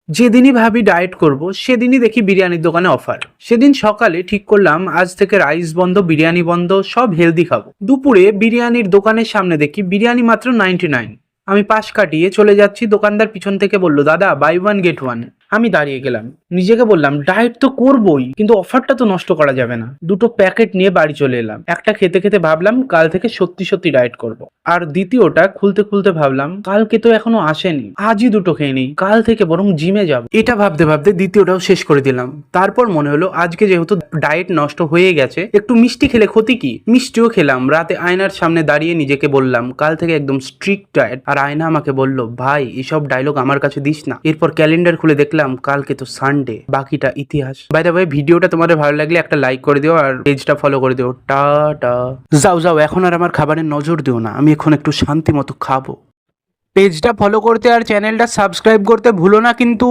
যেদিনই ভাবি ডায়েট করব সেদিনই দেখি বিরিয়ানির দোকানে অফার। সেদিন সকালে ঠিক করলাম আজ থেকে রাইস বন্ধ, বিরিয়ানি বন্ধ, সব হেলদি খাবো। দুপুরে বিরিয়ানির দোকানের সামনে দেখি বিরিয়ানি মাত্র 99। আমি পাশ কাটিয়ে চলে যাচ্ছি, দোকানদার পিছন থেকে বলল, দাদা বাই ওয়ান গেট ওয়ান। আমি দাঁড়িয়ে গেলাম, নিজেকে বললাম ডায়েট তো করবোই, কিন্তু অফারটা তো নষ্ট করা যাবে না। দুটো প্যাকেট নিয়ে বাড়ি চলে এলাম। একটা খেতে খেতে ভাবলাম কাল থেকে সত্যি সত্যি ডায়েট করব। আর দ্বিতীয়টা খুলতে খুলতে ভাবলাম কালকে তো এখনো আসেনি, আজই দুটো খেয়ে নিই, কাল থেকে বরং জিমে যাব। এটা ভাবতে ভাবতে দ্বিতীয়টাও শেষ করে দিলাম। তারপর মনে হলো আজকে যেহেতু ডায়েট নষ্ট হয়ে গেছে, একটু মিষ্টি খেলে ক্ষতি কি। মিষ্টিও খেলাম। রাতে আয়নার সামনে দাঁড়িয়ে নিজেকে বললাম কাল থেকে একদম স্ট্রিক্ট ডায়েট। আর আয়না আমাকে বলল, ভাই এসব ডায়লগ আমার কাছে দিস না। এরপর ক্যালেন্ডার খুলে দেখলাম কালকে তো সানডে, বাকিটা ইতিহাস। বাই দ্য ওয়ে, ভিডিওটা তোমাদের ভালো লাগলে একটা লাইক করে দিও আর পেজটা ফলো করে দিও। টাটা। যাও যাও, এখন আর আমার খাবারের নজর দিও না, আমি এখন একটু শান্তি মতো খাবো। পেজটা ফলো করতে আর চ্যানেলটা সাবস্ক্রাইব করতে ভুলো না কিন্তু।